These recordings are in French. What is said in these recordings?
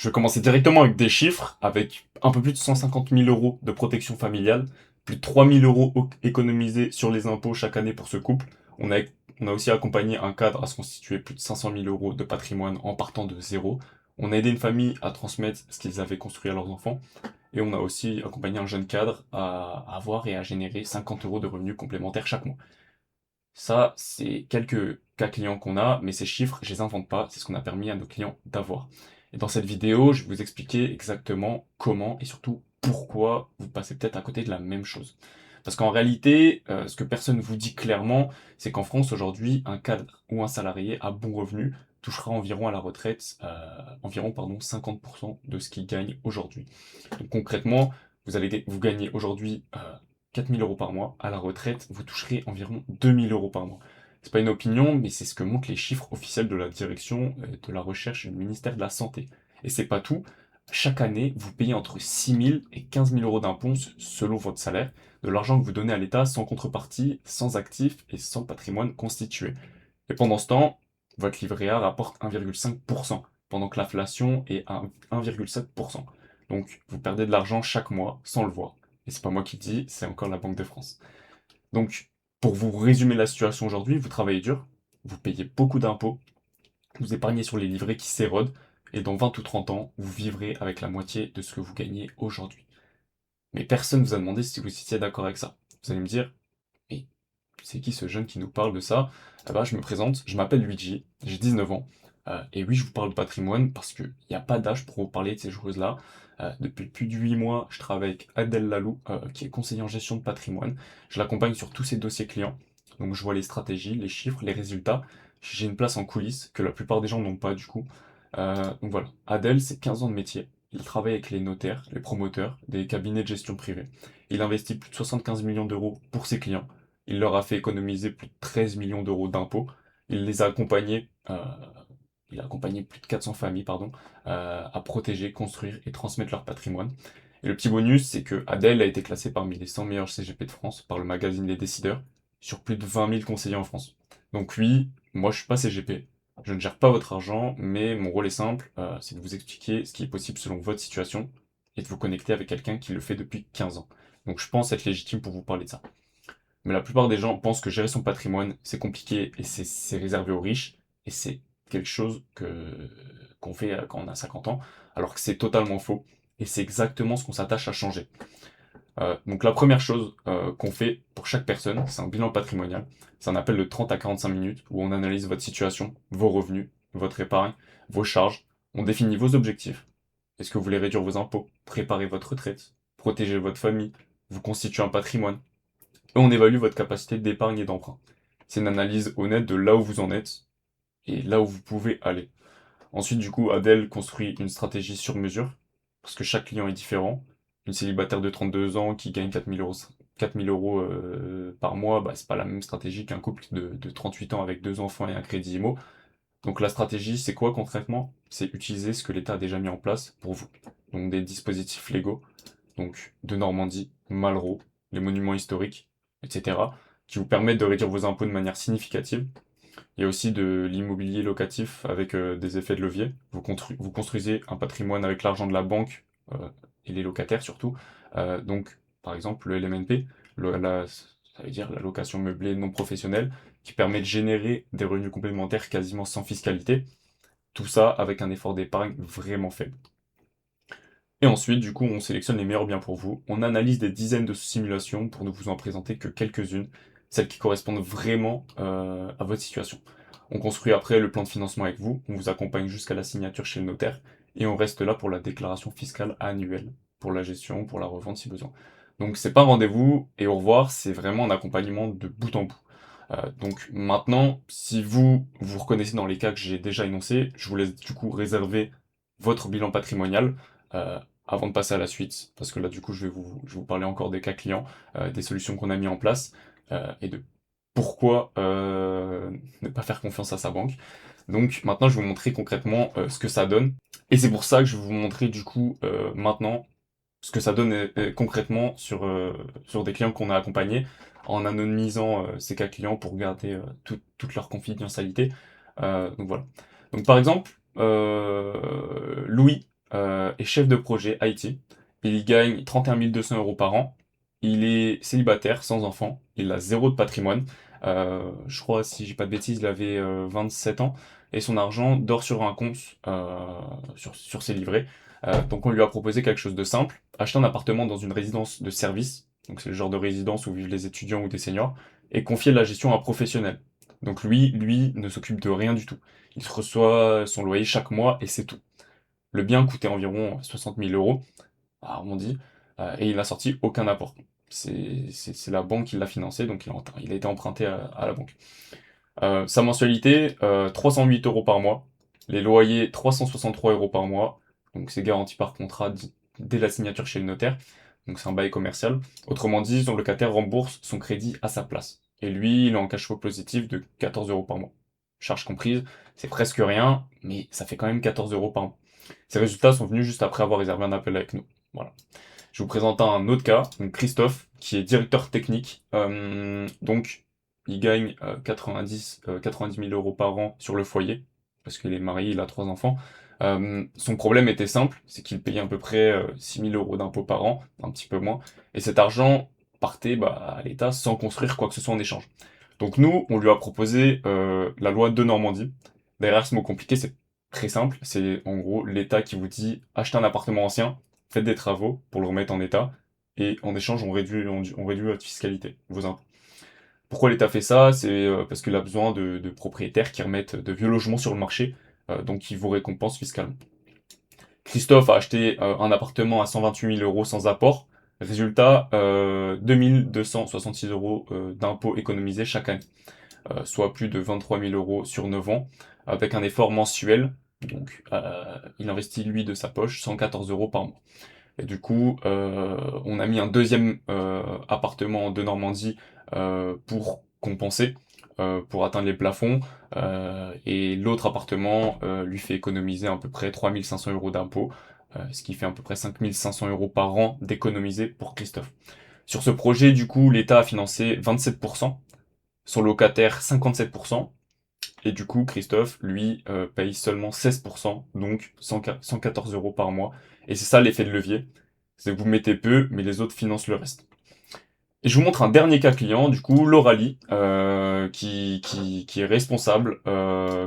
Je vais commencer directement avec des chiffres, avec un peu plus de 150 000 euros de protection familiale, plus de 3 000 euros économisés sur les impôts chaque année pour ce couple. On a, on a aussi accompagné un cadre à se constituer plus de 500 000 euros de patrimoine en partant de zéro. On a aidé une famille à transmettre ce qu'ils avaient construit à leurs enfants. Et on a aussi accompagné un jeune cadre à avoir et à générer 50 euros de revenus complémentaires chaque mois. Ça, c'est quelques cas clients qu'on a, mais ces chiffres, je les invente pas, c'est ce qu'on a permis à nos clients d'avoir. Et dans cette vidéo, je vais vous expliquer exactement comment et surtout pourquoi vous passez peut-être à côté de la même chose. Parce qu'en réalité, ce que personne ne vous dit clairement, c'est qu'en France aujourd'hui, un cadre ou un salarié à bon revenu touchera environ à la retraite, environ 50% de ce qu'il gagne aujourd'hui. Donc concrètement, vous gagnez aujourd'hui 4 000 euros par mois. À la retraite, vous toucherez environ 2 000 euros par mois. C'est pas une opinion, mais c'est ce que montrent les chiffres officiels de la direction de la recherche du ministère de la Santé. Et c'est pas tout. Chaque année, vous payez entre 6 000 et 15 000 euros d'impôts selon votre salaire, de l'argent que vous donnez à l'État sans contrepartie, sans actifs et sans patrimoine constitué. Et pendant ce temps, votre livret A rapporte 1,5%, pendant que l'inflation est à 1,7%. Donc, vous perdez de l'argent chaque mois sans le voir. Et c'est pas moi qui le dis, c'est encore la Banque de France. Donc, pour vous résumer la situation aujourd'hui, vous travaillez dur, vous payez beaucoup d'impôts, vous épargnez sur les livrets qui s'érodent, et dans 20 ou 30 ans, vous vivrez avec la moitié de ce que vous gagnez aujourd'hui. Mais personne ne vous a demandé si vous étiez d'accord avec ça. Vous allez me dire, mais c'est qui ce jeune qui nous parle de ça? Eh ben, je me présente, je m'appelle Luigi, j'ai 19 ans. Et oui, je vous parle de patrimoine parce qu'il n'y a pas d'âge pour vous parler de ces choses-là. Depuis plus de 8 mois, je travaille avec Adèle Lalou, qui est conseiller en gestion de patrimoine. Je l'accompagne sur tous ses dossiers clients. Donc je vois les stratégies, les chiffres, les résultats. J'ai une place en coulisses que la plupart des gens n'ont pas du coup. Donc voilà, Adèle, c'est 15 ans de métier. Il travaille avec les notaires, les promoteurs, des cabinets de gestion privés. Il investit plus de 75 millions d'euros pour ses clients. Il leur a fait économiser plus de 13 millions d'euros d'impôts. Il les a accompagnés, il a accompagné plus de 400 familles, pardon, à protéger, construire et transmettre leur patrimoine. Et le petit bonus, c'est que Adèle a été classée parmi les 100 meilleurs CGP de France par le magazine Les Décideurs, sur plus de 20 000 conseillers en France. Donc oui, moi je suis pas CGP, je ne gère pas votre argent, mais mon rôle est simple, c'est de vous expliquer ce qui est possible selon votre situation et de vous connecter avec quelqu'un qui le fait depuis 15 ans. Donc je pense être légitime pour vous parler de ça. Mais la plupart des gens pensent que gérer son patrimoine, c'est compliqué et c'est réservé aux riches, et c'est quelque chose qu'on fait quand on a 50 ans, alors que c'est totalement faux, et c'est exactement ce qu'on s'attache à changer. Donc la première chose qu'on fait pour chaque personne, c'est un bilan patrimonial. C'est un appel de 30 à 45 minutes où on analyse votre situation, vos revenus, votre épargne, vos charges, on définit vos objectifs. Est-ce que vous voulez réduire vos impôts, préparer votre retraite, protéger votre famille, vous constituer un patrimoine, et on évalue votre capacité d'épargne et d'emprunt. C'est une analyse honnête de là où vous en êtes et là où vous pouvez aller. Ensuite, du coup, Adèle construit une stratégie sur mesure, parce que chaque client est différent. Une célibataire de 32 ans qui gagne 4 000 euros par mois, bah, c'est pas la même stratégie qu'un couple de 38 ans avec deux enfants et un crédit IMO. Donc la stratégie, c'est quoi concrètement? C'est utiliser ce que l'État a déjà mis en place pour vous. Donc des dispositifs légaux, donc de Normandie, Malraux, les monuments historiques, etc., qui vous permettent de réduire vos impôts de manière significative. Il y a aussi de l'immobilier locatif avec des effets de levier. Vous construisez un patrimoine avec l'argent de la banque et les locataires surtout. Donc, par exemple, le LMNP, ça veut dire la location meublée non professionnelle, qui permet de générer des revenus complémentaires quasiment sans fiscalité. Tout ça avec un effort d'épargne vraiment faible. Et ensuite, du coup, on sélectionne les meilleurs biens pour vous. On analyse des dizaines de simulations pour ne vous en présenter que quelques-unes, celles qui correspondent vraiment à votre situation. On construit après le plan de financement avec vous, on vous accompagne jusqu'à la signature chez le notaire, et on reste là pour la déclaration fiscale annuelle, pour la gestion, pour la revente si besoin. Donc c'est pas un rendez-vous et au revoir, c'est vraiment un accompagnement de bout en bout. Donc maintenant, si vous vous reconnaissez dans les cas que j'ai déjà énoncés, je vous laisse du coup réserver votre bilan patrimonial avant de passer à la suite, parce que là du coup je vais vous parler encore des cas clients, des solutions qu'on a mis en place et de pourquoi ne pas faire confiance à sa banque. Donc maintenant je vais vous montrer concrètement ce que ça donne, et c'est pour ça que je vais vous montrer du coup maintenant ce que ça donne concrètement sur des clients qu'on a accompagnés, en anonymisant ces cas clients pour garder toute leur confidentialité. Donc voilà. Donc par exemple, Louis, est chef de projet IT. Il gagne 31 200 euros par an. Il est célibataire, sans enfant. Il a zéro de patrimoine. Je crois, si j'ai pas de bêtises, il avait 27 ans. Et son argent dort sur un compte sur ses livrets. Donc on lui a proposé quelque chose de simple. Acheter un appartement dans une résidence de service. Donc c'est le genre de résidence où vivent les étudiants ou des seniors. Et confier la gestion à un professionnel. Donc lui ne s'occupe de rien du tout. Il reçoit son loyer chaque mois et c'est tout. Le bien coûtait environ 60 000 euros, arrondi, et il n'a sorti aucun apport. C'est la banque qui l'a financé, donc il a été emprunté à la banque. Sa mensualité, 308 euros par mois. Les loyers, 363 euros par mois. Donc c'est garanti par contrat dès la signature chez le notaire. Donc c'est un bail commercial. Autrement dit, son locataire rembourse son crédit à sa place. Et lui, il est en cash flow positif de 14 euros par mois. Charges comprises, c'est presque rien, mais ça fait quand même 14 euros par mois. Ces résultats sont venus juste après avoir réservé un appel avec nous. Voilà. Je vous présente un autre cas, donc Christophe, qui est directeur technique. Donc, il gagne 90 000 euros par an sur le foyer, parce qu'il est marié, il a 3 enfants. Son problème était simple, c'est qu'il payait à peu près 6 000 euros d'impôts par an, un petit peu moins, et cet argent partait à l'État sans construire quoi que ce soit en échange. Donc nous, on lui a proposé la loi de Normandie. Derrière ce mot compliqué, c'est très simple, c'est en gros l'État qui vous dit achetez un appartement ancien, faites des travaux pour le remettre en état, et en échange, on réduit votre fiscalité, vos impôts. Pourquoi l'État fait ça? C'est parce qu'il a besoin de propriétaires qui remettent de vieux logements sur le marché, donc il vous récompense fiscalement. Christophe a acheté un appartement à 128 000 euros sans apport. Résultat, 2 266 euros d'impôts économisés chaque année, soit plus de 23 000 euros sur 9 ans, avec un effort mensuel. Donc, il investit lui de sa poche 114 euros par mois. Et du coup, on a mis un deuxième appartement de Normandie pour compenser, pour atteindre les plafonds. Et l'autre appartement lui fait économiser à peu près 3 500 euros d'impôts, ce qui fait à peu près 5 500 euros par an d'économiser pour Christophe. Sur ce projet, du coup, l'État a financé 27%, son locataire 57%, et du coup, Christophe, lui, paye seulement 16%, donc 114 euros par mois. Et c'est ça l'effet de levier. C'est que vous mettez peu, mais les autres financent le reste. Et je vous montre un dernier cas client, du coup, Lauralie, qui est responsable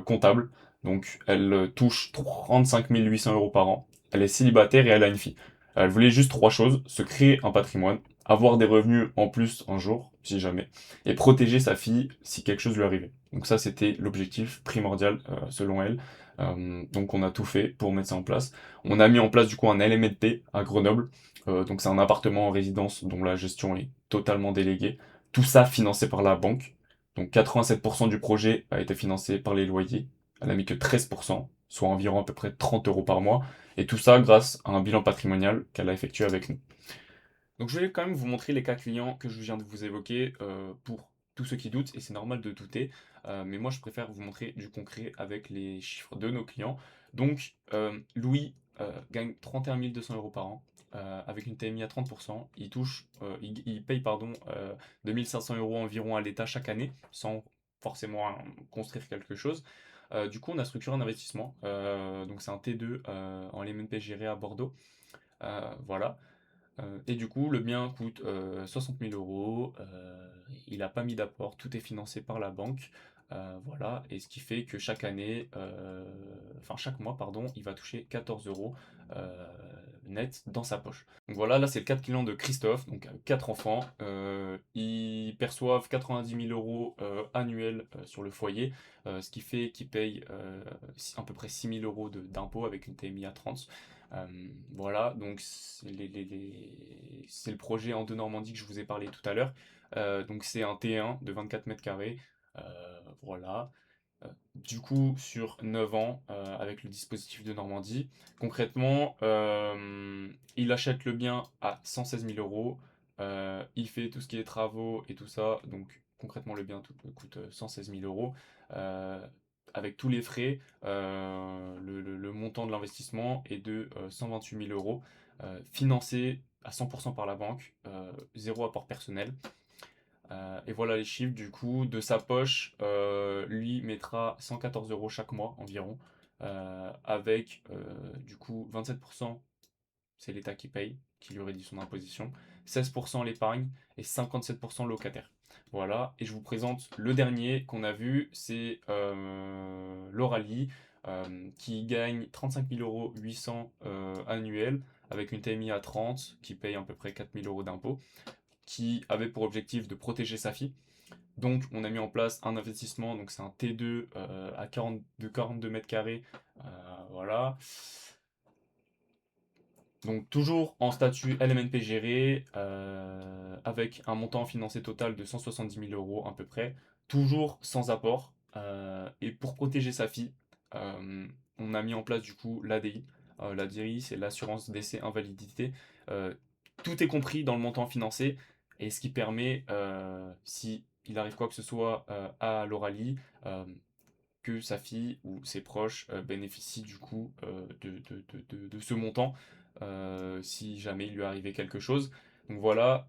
comptable. Donc, elle touche 35 800 euros par an. Elle est célibataire et elle a une fille. Elle voulait juste trois choses, se créer un patrimoine, avoir des revenus en plus un jour, si jamais, et protéger sa fille si quelque chose lui arrivait. Donc ça, c'était l'objectif primordial selon elle. Donc on a tout fait pour mettre ça en place. On a mis en place du coup un LMNP à Grenoble. Donc c'est un appartement en résidence dont la gestion est totalement déléguée. Tout ça financé par la banque. Donc 87% du projet a été financé par les loyers. Elle n'a mis que 13%, soit environ à peu près 30 euros par mois. Et tout ça grâce à un bilan patrimonial qu'elle a effectué avec nous. Donc je vais quand même vous montrer les cas clients que je viens de vous évoquer pour tous ceux qui doutent, et c'est normal de douter, mais moi je préfère vous montrer du concret avec les chiffres de nos clients. Donc Louis gagne 31 200 euros par an, avec une TMI à 30%, il paye pardon, 2500 euros environ à l'État chaque année, sans forcément construire quelque chose. Du coup on a structuré un investissement, donc c'est un T2 en LMNP géré à Bordeaux. Voilà. Et du coup, le bien coûte 60 000 euros. Il n'a pas mis d'apport, tout est financé par la banque. Voilà, et ce qui fait que chaque année, enfin chaque mois, pardon, il va toucher 14 euros net dans sa poche. Donc voilà, là c'est le cas de client de Christophe, donc avec 4 enfants. Ils perçoivent 90 000 euros annuels sur le foyer, ce qui fait qu'ils payent à peu près 6 000 euros d'impôts avec une TMI à 30. Voilà, donc c'est le projet en deux Normandie que je vous ai parlé tout à l'heure. Donc c'est un T1 de 24 mètres carrés. Voilà. Du coup, sur 9 ans, avec le dispositif de Normandie, concrètement, il achète le bien à 116 000 euros. Il fait tout ce qui est travaux et tout ça. Donc concrètement, le bien coûte 116 000 euros. Euh, Avec tous les frais, le montant de l'investissement est de 128 000 euros, financé à 100% par la banque, zéro apport personnel. Et voilà les chiffres du coup de sa poche, lui mettra 114 euros chaque mois environ, avec du coup 27% c'est l'État qui paye, qui lui réduit son imposition, 16% l'épargne et 57% le locataire. Voilà, et je vous présente le dernier qu'on a vu, c'est l'Oralie, qui gagne 35 000 € 800 annuels, avec une TMI à 30, qui paye à peu près 4 000 € d'impôts, qui avait pour objectif de protéger sa fille. Donc on a mis en place un investissement, donc c'est un T2 de 42 mètres carrés, voilà. Donc toujours en statut LMNP géré, avec un montant financé total de 170 000 € à peu près, toujours sans apport. Et pour protéger sa fille, on a mis en place du coup l'ADI. L'ADI, c'est l'assurance décès invalidité. Euh, Tout est compris dans le montant financé, et ce qui permet, si il arrive quoi que ce soit à l'Oralie, que sa fille ou ses proches bénéficient du coup de ce montant, si jamais il lui arrivait quelque chose. Donc voilà,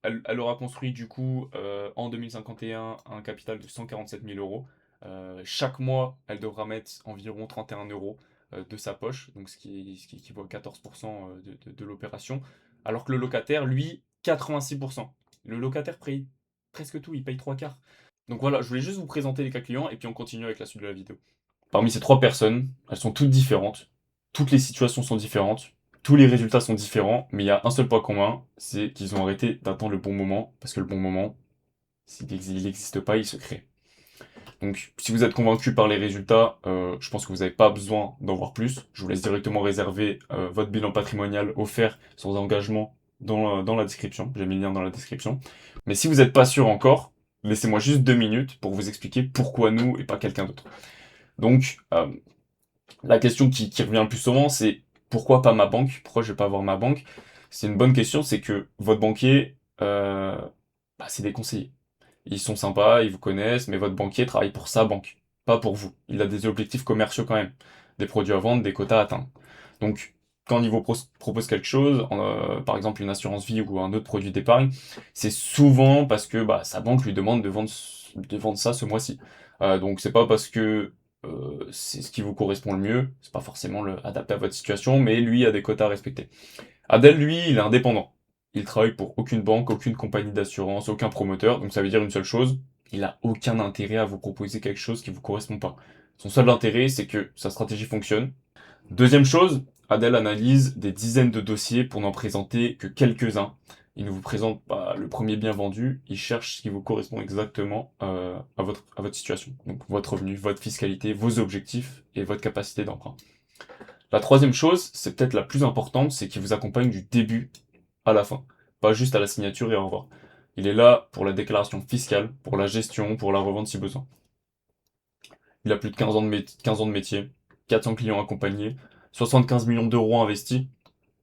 elle aura construit du coup en 2051 un capital de 147 000 €. Chaque mois, elle devra mettre environ 31 € de sa poche, donc ce qui équivaut à 14% de l'opération, alors que le locataire, lui, 86%. Le locataire paye presque tout, il paye trois quarts. Donc voilà, je voulais juste vous présenter les cas clients et puis on continue avec la suite de la vidéo. Parmi ces trois personnes, elles sont toutes différentes, toutes les situations sont différentes, tous les résultats sont différents, mais il y a un seul point commun, c'est qu'ils ont arrêté d'attendre le bon moment, parce que le bon moment, s'il n'existe pas, il se crée. Donc si vous êtes convaincu par les résultats, je pense que vous n'avez pas besoin d'en voir plus. Je vous laisse directement réserver votre bilan patrimonial offert sans engagement dans la description. J'ai mis le lien dans la description. Mais si vous n'êtes pas sûr encore, laissez-moi juste 2 minutes pour vous expliquer pourquoi nous et pas quelqu'un d'autre. Donc, la question qui revient le plus souvent, c'est pourquoi pas ma banque? Pourquoi je vais pas avoir ma banque? C'est une bonne question, c'est que votre banquier, c'est des conseillers. Ils sont sympas, ils vous connaissent, mais votre banquier travaille pour sa banque, pas pour vous. Il a des objectifs commerciaux quand même, des produits à vendre, des quotas à atteindre. Donc, quand il vous propose quelque chose, par exemple une assurance vie ou un autre produit d'épargne, c'est souvent parce que sa banque lui demande de vendre ça ce mois-ci. Donc, c'est pas parce que c'est ce qui vous correspond le mieux, c'est pas forcément adapté à votre situation, mais lui a des quotas à respecter. Adèle, lui, il est indépendant. Il travaille pour aucune banque, aucune compagnie d'assurance, aucun promoteur, donc ça veut dire une seule chose, il a aucun intérêt à vous proposer quelque chose qui vous correspond pas. Son seul intérêt, c'est que sa stratégie fonctionne. Deuxième chose, Adèle analyse des dizaines de dossiers pour n'en présenter que quelques-uns. Il ne vous présente pas le premier bien vendu, il cherche ce qui vous correspond exactement à votre situation. Donc votre revenu, votre fiscalité, vos objectifs et votre capacité d'emprunt. La troisième chose, c'est peut-être la plus importante, c'est qu'il vous accompagne du début à la fin, pas juste à la signature et au revoir. Il est là pour la déclaration fiscale, pour la gestion, pour la revente si besoin. Il a plus de 15 ans de métier, 400 clients accompagnés, 75 millions d'euros investis,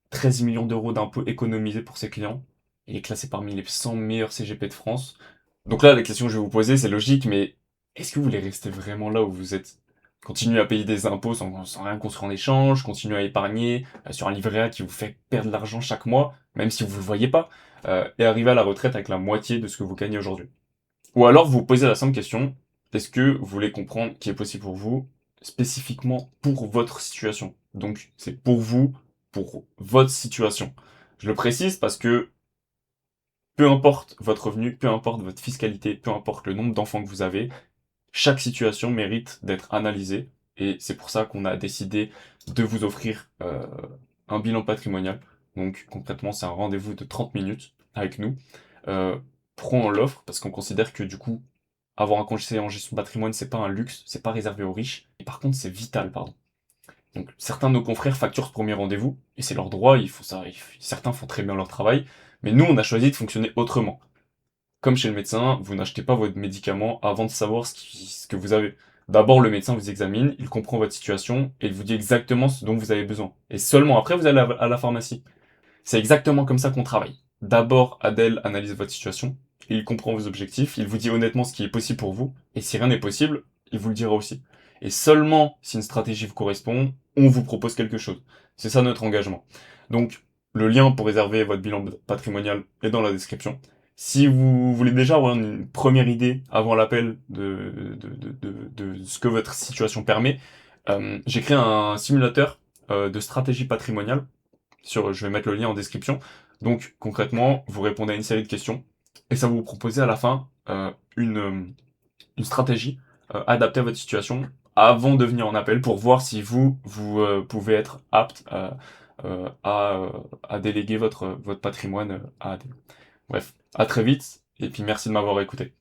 13 millions d'euros d'impôts économisés pour ses clients. Il est classé parmi les 100 meilleurs CGP de France. Donc là, la question que je vais vous poser, c'est logique, mais est-ce que vous voulez rester vraiment là où vous êtes? Continuer à payer des impôts sans rien construire en échange, continuer à épargner sur un livret A qui vous fait perdre de l'argent chaque mois, même si vous ne le voyez pas, et arriver à la retraite avec la moitié de ce que vous gagnez aujourd'hui. Ou alors vous vous posez la simple question, est-ce que vous voulez comprendre qui est possible pour vous, spécifiquement pour votre situation? Donc c'est pour vous, pour votre situation. Je le précise parce que peu importe votre revenu, peu importe votre fiscalité, peu importe le nombre d'enfants que vous avez, chaque situation mérite d'être analysée, et c'est pour ça qu'on a décidé de vous offrir un bilan patrimonial. Donc concrètement, c'est un rendez-vous de 30 minutes avec nous. Pourquoi on l'offre? Parce qu'on considère que du coup, avoir un conseiller en gestion de patrimoine, c'est pas un luxe, c'est pas réservé aux riches, et par contre, c'est vital, pardon. Donc certains de nos confrères facturent ce premier rendez-vous, et c'est leur droit, il faut ça, certains font très bien leur travail, mais nous, on a choisi de fonctionner autrement. Comme chez le médecin, vous n'achetez pas votre médicament avant de savoir ce que vous avez. D'abord, le médecin vous examine, il comprend votre situation et il vous dit exactement ce dont vous avez besoin. Et seulement après, vous allez à la pharmacie. C'est exactement comme ça qu'on travaille. D'abord, Adèle analyse votre situation, il comprend vos objectifs, il vous dit honnêtement ce qui est possible pour vous, et si rien n'est possible, il vous le dira aussi. Et seulement si une stratégie vous correspond, on vous propose quelque chose. C'est ça notre engagement. Donc, le lien pour réserver votre bilan patrimonial est dans la description. Si vous voulez déjà avoir une première idée avant l'appel de ce que votre situation permet, j'ai créé un simulateur de stratégie patrimoniale je vais mettre le lien en description. Donc concrètement, vous répondez à une série de questions et ça va vous proposer à la fin une stratégie adaptée à votre situation avant de venir en appel pour voir si vous pouvez être apte à déléguer votre patrimoine à des... Bref, à très vite et puis merci de m'avoir écouté.